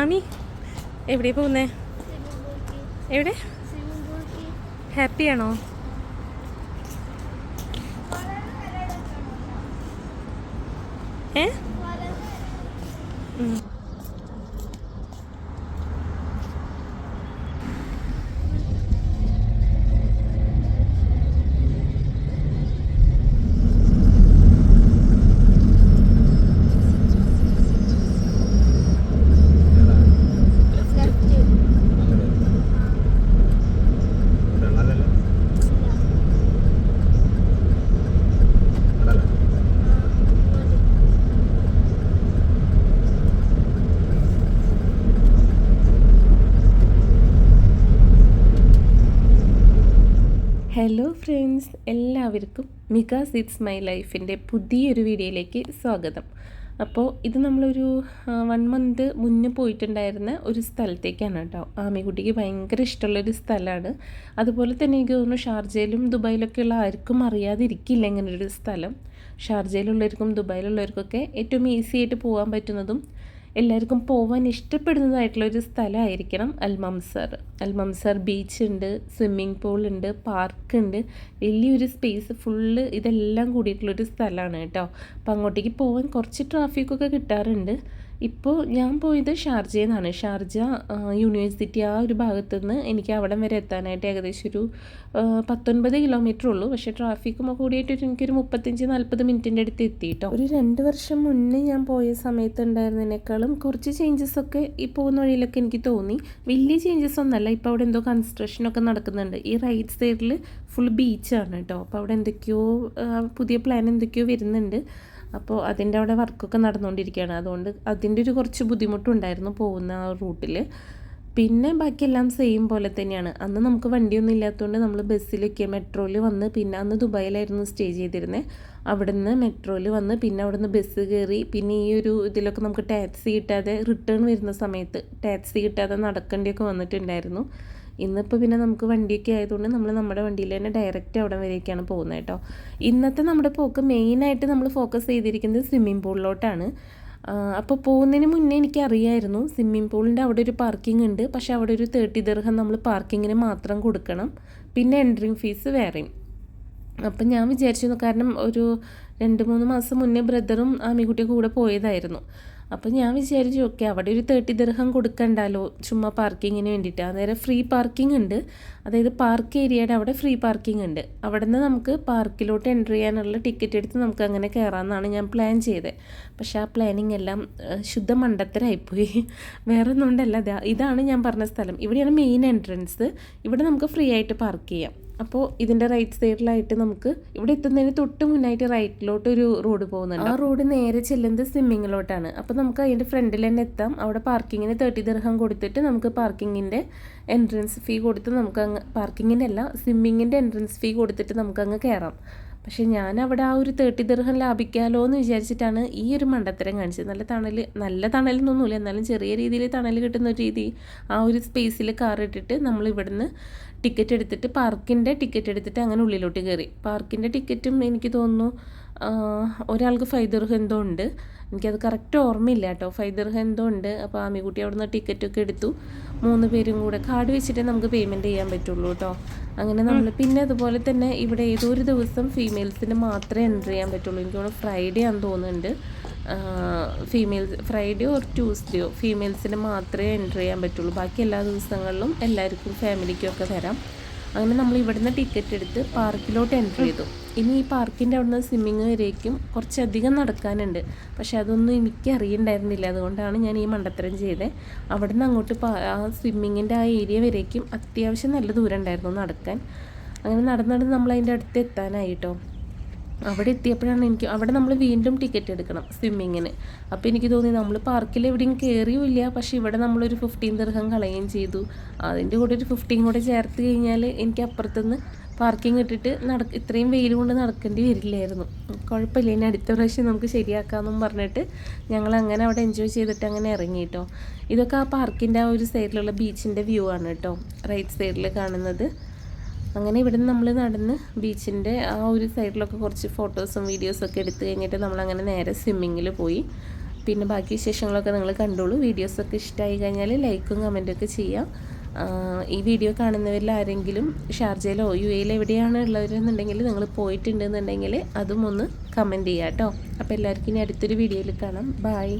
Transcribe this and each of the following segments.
ആമി എവിടെ പോകുന്നേ? എവിടെ? ഹാപ്പിയാണോ? ഏ? ഹലോ ഫ്രണ്ട്സ്, എല്ലാവർക്കും മികാസ് ഇറ്റ്സ് മൈ ലൈഫിൻ്റെ പുതിയൊരു വീഡിയോയിലേക്ക് സ്വാഗതം. അപ്പോൾ ഇത് നമ്മളൊരു 1 മന്ത് മുന്നേ പോയിട്ടുണ്ടായിരുന്ന ഒരു സ്ഥലത്തേക്കാണ് കേട്ടോ. ആമിക്കുട്ടിക്ക് ഭയങ്കര ഇഷ്ടമുള്ളൊരു സ്ഥലമാണ്. അതുപോലെ തന്നെ എനിക്ക് തോന്നുന്നു ഷാർജയിലും ദുബായിലൊക്കെയുള്ള ആർക്കും അറിയാതിരിക്കില്ല ഇങ്ങനൊരു സ്ഥലം. ഷാർജയിലുള്ളവർക്കും ദുബായിലുള്ളവർക്കൊക്കെ ഏറ്റവും ഈസി ആയിട്ട് പോകാൻ പറ്റുന്നതും എല്ലാവർക്കും പോകാൻ ഇഷ്ടപ്പെടുന്നതായിട്ടുള്ളൊരു സ്ഥലമായിരിക്കണം അൽമംസർ ബീച്ചുണ്ട്, സ്വിമ്മിംഗ് പൂളുണ്ട്, പാർക്കുണ്ട്, വലിയൊരു സ്പേസ് ഫുള്ള് ഇതെല്ലാം കൂടിയിട്ടുള്ളൊരു സ്ഥലമാണ് കേട്ടോ. അപ്പോൾ അങ്ങോട്ടേക്ക് പോകാൻ കുറച്ച് ട്രാഫിക്കൊക്കെ കിട്ടാറുണ്ട്. ഇപ്പോൾ ഞാൻ പോയത് ഷാർജയിൽ നിന്നാണ്. ഷാർജ യൂണിവേഴ്സിറ്റി ആ ഒരു ഭാഗത്തു നിന്ന് എനിക്ക് അവിടം വരെ എത്താനായിട്ട് ഏകദേശം ഒരു 19 കിലോമീറ്റർ ഉള്ളൂ. പക്ഷേ ട്രാഫിക്കും കൂടിയിട്ട് എനിക്കൊരു 35-40 മിനിറ്റിൻ്റെ അടുത്ത് എത്തി കേട്ടോ. ഒരു 2 വർഷം മുന്നേ ഞാൻ പോയ സമയത്ത് ഉണ്ടായിരുന്നതിനേക്കാളും കുറച്ച് ചേഞ്ചസ് ഒക്കെ ഈ പോകുന്ന വഴിയിലൊക്കെ എനിക്ക് തോന്നി. വലിയ ചേഞ്ചസ് ഒന്നല്ല. ഇപ്പോൾ അവിടെ എന്തോ കൺസ്ട്രക്ഷനൊക്കെ നടക്കുന്നുണ്ട്. ഈ റൈറ്റ് സൈഡിൽ ഫുൾ ബീച്ചാണ് കേട്ടോ. അപ്പോൾ അവിടെ എന്തൊക്കെയോ പുതിയ പ്ലാൻ എന്തൊക്കെയോ വരുന്നുണ്ട്. അപ്പോൾ അതിൻ്റെ അവിടെ വർക്കൊക്കെ നടന്നുകൊണ്ടിരിക്കുകയാണ്. അതുകൊണ്ട് അതിൻ്റെ ഒരു കുറച്ച് ബുദ്ധിമുട്ടുണ്ടായിരുന്നു പോകുന്ന ആ റൂട്ടിൽ. പിന്നെ ബാക്കിയെല്ലാം സെയിം പോലെ തന്നെയാണ്. അന്ന് നമുക്ക് വണ്ടിയൊന്നും ഇല്ലാത്തതുകൊണ്ട് നമ്മൾ ബസ്സിലൊക്കെ മെട്രോയിൽ വന്ന്, പിന്നെ അന്ന് ദുബായിലായിരുന്നു സ്റ്റേ ചെയ്തിരുന്നത്. അവിടെ നിന്ന് മെട്രോയിൽ വന്ന് പിന്നെ അവിടെ നിന്ന് ബസ് കയറി, പിന്നെ ഈ ഒരു ഇതിലൊക്കെ നമുക്ക് ടാക്സി കിട്ടാതെ റിട്ടേൺ വരുന്ന സമയത്ത് ടാക്സി കിട്ടാതെ നടക്കേണ്ടിയൊക്കെ വന്നിട്ടുണ്ടായിരുന്നു. ഇന്നിപ്പോൾ പിന്നെ നമുക്ക് വണ്ടിയൊക്കെ ആയതുകൊണ്ട് നമ്മൾ നമ്മുടെ വണ്ടിയിൽ തന്നെ ഡയറക്റ്റ് അവിടെ വരെയൊക്കെയാണ് പോകുന്നത് കേട്ടോ. ഇന്നത്തെ നമ്മുടെ പോക്ക് മെയിനായിട്ട് നമ്മൾ ഫോക്കസ് ചെയ്തിരിക്കുന്നത് സ്വിമ്മിംഗ് പൂളിലോട്ടാണ്. അപ്പോൾ പോകുന്നതിന് മുന്നേ എനിക്കറിയായിരുന്നു സ്വിമ്മിംഗ് പൂളിൻ്റെ അവിടെ ഒരു പാർക്കിംഗ് ഉണ്ട്. പക്ഷേ അവിടെ ഒരു 30 ദിർഹം നമ്മൾ പാർക്കിങ്ങിന് മാത്രം കൊടുക്കണം, പിന്നെ എൻട്രിങ് ഫീസ് വേറെയും. അപ്പം ഞാൻ വിചാരിച്ചിരുന്നു, കാരണം ഒരു 2-3 മാസം മുന്നേ ബ്രദറും ആമിക്കുട്ടിയും കൂടെ പോയതായിരുന്നു. അപ്പോൾ ഞാൻ വിചാരിച്ചു ഓക്കെ അവിടെ ഒരു 30 ദിർഹം കൊടുക്കണ്ടല്ലോ ചുമ്മാ പാർക്കിങ്ങിന് വേണ്ടിയിട്ട്. അന്നേരം ഫ്രീ പാർക്കിംഗ് ഉണ്ട്, അതായത് പാർക്ക് ഏരിയയുടെ അവിടെ ഫ്രീ പാർക്കിംഗ് ഉണ്ട്. അവിടെ നിന്ന് നമുക്ക് പാർക്കിലോട്ട് എൻ്റർ ചെയ്യാനുള്ള ടിക്കറ്റ് എടുത്ത് നമുക്ക് അങ്ങനെ കയറാമെന്നാണ് ഞാൻ പ്ലാൻ ചെയ്തത്. പക്ഷേ ആ പ്ലാനിങ് എല്ലാം ശുദ്ധ മണ്ടത്തരായിപ്പോയി. വേറെ ഒന്നും കൊണ്ടല്ല, ഇതാണ് ഞാൻ പറഞ്ഞ സ്ഥലം. ഇവിടെയാണ് മെയിൻ എൻട്രൻസ്. ഇവിടെ നമുക്ക് ഫ്രീ ആയിട്ട് പാർക്ക് ചെയ്യാം. അപ്പോൾ ഇതിൻ്റെ റൈറ്റ് സൈഡിലായിട്ട് നമുക്ക് ഇവിടെ എത്തുന്നതിന് തൊട്ട് മുന്നായിട്ട് റൈറ്റിലോട്ട് ഒരു റോഡ് പോകുന്നുണ്ട്. ആ റോഡ് നേരെ ചെല്ലുന്നത് സ്വിമ്മിങ്ങിലോട്ടാണ്. അപ്പോൾ നമുക്ക് അതിൻ്റെ ഫ്രണ്ടിൽ തന്നെ എത്താം. അവിടെ പാർക്കിങ്ങിന് 30 ദിർഹം കൊടുത്തിട്ട് നമുക്ക് പാർക്കിങ്ങിൻ്റെ എൻട്രൻസ് ഫീ കൊടുത്ത് നമുക്ക് അങ്ങ്, പാർക്കിങ്ങിൻ്റെ അല്ല സ്വിമ്മിങ്ങിൻ്റെ എൻട്രൻസ് ഫീ കൊടുത്തിട്ട് നമുക്കങ്ങ് കയറാം. പക്ഷേ ഞാൻ അവിടെ ആ ഒരു 30 ദിർഹം ലാഭിക്കാമല്ലോ എന്ന് വിചാരിച്ചിട്ടാണ് ഈ ഒരു മണ്ടത്തരം കാണിച്ചത്. നല്ല തണലൊന്നുമില്ല, എന്നാലും ചെറിയ രീതിയിൽ തണൽ കിട്ടുന്ന ഒരു രീതി ആ ഒരു സ്പേസിൽ കാർ ഇട്ടിട്ട് നമ്മൾ ഇവിടുന്ന് ടിക്കറ്റ് എടുത്തിട്ട് പാർക്കിൻ്റെ ടിക്കറ്റ് എടുത്തിട്ട് അങ്ങനെ ഉള്ളിലോട്ട് കയറി. പാർക്കിൻ്റെ ടിക്കറ്റും എനിക്ക് തോന്നുന്നു ഒരാൾക്ക് 5 ദിർഹം എന്തോ ഉണ്ട്. എനിക്കത് കറക്റ്റ് ഓർമ്മയില്ല കേട്ടോ. 5 ദിർഹം എന്തോ ഉണ്ട്. അപ്പോൾ ആമിക്കുട്ടി അവിടെ നിന്ന് ടിക്കറ്റൊക്കെ എടുത്തു. 3 പേരും കൂടെ കാർഡ് വെച്ചിട്ടേ നമുക്ക് പേയ്മെൻറ്റ് ചെയ്യാൻ പറ്റുള്ളൂ കേട്ടോ. അങ്ങനെ നമ്മൾ പിന്നെ അതുപോലെ തന്നെ ഇവിടെ ഏതോ ഒരു ദിവസം ഫീമെയിൽസിന് മാത്രമേ എൻ്റർ ചെയ്യാൻ പറ്റുള്ളൂ. എനിക്ക് തോന്നുന്നു ഫ്രൈഡേ ആണെന്ന് തോന്നുന്നുണ്ട്. ഫ്രൈഡേ ഓർ ട്യൂസ്ഡേയോ ഫീമെയിൽസിന് മാത്രമേ എൻ്റർ ചെയ്യാൻ പറ്റുള്ളൂ. ബാക്കി എല്ലാ ദിവസങ്ങളിലും എല്ലാവർക്കും ഫാമിലിക്കും ഒക്കെ വരാം. അങ്ങനെ നമ്മൾ ഇവിടുന്ന് ടിക്കറ്റ് എടുത്ത് പാർക്കിലോട്ട് എൻ്റർ ചെയ്തു. ഇനി ഈ പാർക്കിൻ്റെ അവിടുന്ന് സ്വിമ്മിങ് വരേക്കും കുറച്ചധികം നടക്കാനുണ്ട്. പക്ഷേ അതൊന്നും എനിക്ക് അറിയണ്ടായിരുന്നില്ല. അതുകൊണ്ടാണ് ഞാൻ ഈ മണ്ടത്തരം ചെയ്തത്. അവിടുന്ന് അങ്ങോട്ട് ആ സ്വിമ്മിങ്ങിൻ്റെ ആ ഏരിയ വരേക്കും അത്യാവശ്യം നല്ല ദൂരം ഉണ്ടായിരുന്നു നടക്കാൻ. അങ്ങനെ നടന്ന് നമ്മൾ അതിൻ്റെ അടുത്ത് എത്താനായിട്ടോ. അവിടെ എത്തിയപ്പോഴാണ് അവിടെ നമ്മൾ വീണ്ടും ടിക്കറ്റ് എടുക്കണം സ്വിമ്മിങ്ങിന്. അപ്പോൾ എനിക്ക് തോന്നി നമ്മൾ പാർക്കിൽ എവിടെയും കയറിയുമില്ല, പക്ഷേ ഇവിടെ നമ്മളൊരു 15 ദിർഹം കളയുകയും ചെയ്തു. അതിൻ്റെ കൂടെ ഒരു 15 കൂടെ ചേർത്ത് കഴിഞ്ഞാൽ എനിക്ക് അപ്പുറത്തുനിന്ന് പാർക്കിംഗ് ഇട്ടിട്ട് ഇത്രയും വെയിൽ കൊണ്ട് നടക്കേണ്ടി വരില്ലായിരുന്നു. കുഴപ്പമില്ല, ഇനി അടുത്ത പ്രാവശ്യം നമുക്ക് ശരിയാക്കാമെന്നും പറഞ്ഞിട്ട് ഞങ്ങൾ അങ്ങനെ അവിടെ എൻജോയ് ചെയ്തിട്ട് അങ്ങനെ ഇറങ്ങി കേട്ടോ. ഇതൊക്കെ ആ പാർക്കിൻ്റെ ആ ഒരു സൈഡിലുള്ള ബീച്ചിൻ്റെ വ്യൂ ആണ് കേട്ടോ, റൈറ്റ് സൈഡിൽ കാണുന്നത്. അങ്ങനെ ഇവിടെ നിന്ന് നമ്മൾ നടന്ന് ബീച്ചിൻ്റെ ആ ഒരു സൈഡിലൊക്കെ കുറച്ച് ഫോട്ടോസും വീഡിയോസൊക്കെ എടുത്ത് കഴിഞ്ഞിട്ട് നമ്മളങ്ങനെ നേരെ സ്വിമ്മിങ്ങിൽ പോയി. പിന്നെ ബാക്കി വിശേഷങ്ങളൊക്കെ നിങ്ങൾ കണ്ടോളൂ. വീഡിയോസൊക്കെ ഇഷ്ടമായി കഴിഞ്ഞാൽ ലൈക്കും കമൻറ്റൊക്കെ ചെയ്യാം. ഈ വീഡിയോ കാണുന്നവരിൽ ആരെങ്കിലും ഷാർജയിലോ UAE എവിടെയാണ് ഉള്ളവരെന്നുണ്ടെങ്കിൽ നിങ്ങൾ പോയിട്ടുണ്ടെന്നുണ്ടെങ്കിൽ അതും ഒന്ന് കമൻറ്റ് ചെയ്യാം കേട്ടോ. അപ്പോൾ എല്ലാവർക്കും ഇനി അടുത്തൊരു വീഡിയോയിൽ കാണാം. ബൈ.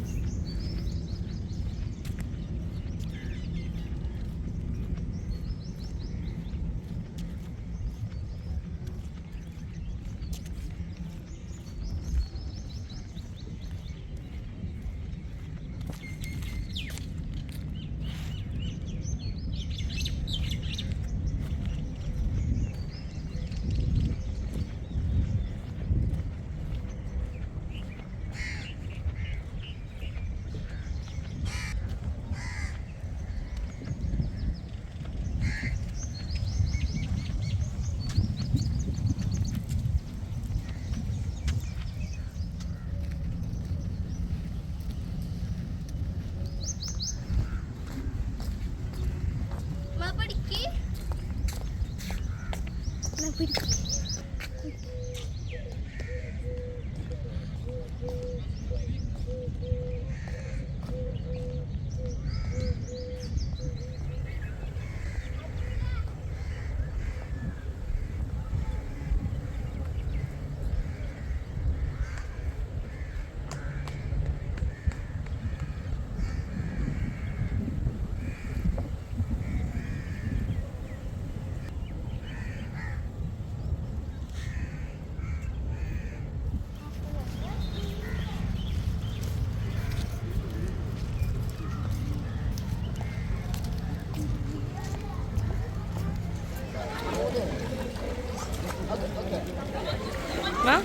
വാ.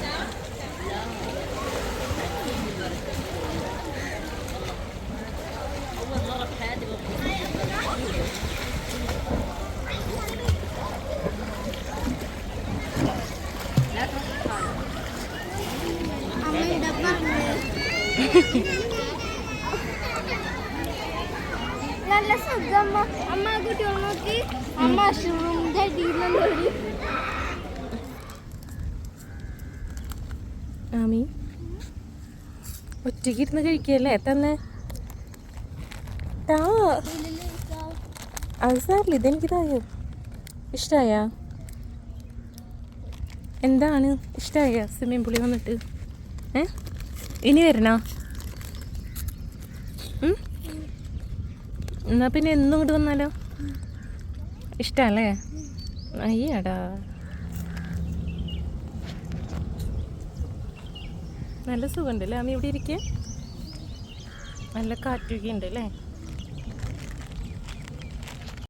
നല്ല സുഖം. അമ്മ കുട്ടികൾ നോക്കി. അമ്മ ഷൂറിന്റെ അടിയിലുള്ളൊരു ആമി ഒറ്റയ്ക്ക് ഇരുന്ന് കഴിക്കല്ലേ തന്നെ. അത് സാറില്ല, ഇതെനിക്കിതായോ? ഇഷ്ടമായ? എന്താണ് ഇഷ്ടമായ സ്വിമ്മിംഗ് പൂളിൽ വന്നിട്ട്? ഇനി വരണോ? എന്നാ പിന്നെ എന്നും ഇങ്ങോട്ട് വന്നാലോ? ഇഷ്ടല്ലേ? അയ്യടാ, നല്ല സുഖമുണ്ടല്ലേ അമ്മ ഇവിടെ ഇരിക്കുക? നല്ല കാറ്റൊക്കെ ഉണ്ട് അല്ലേ?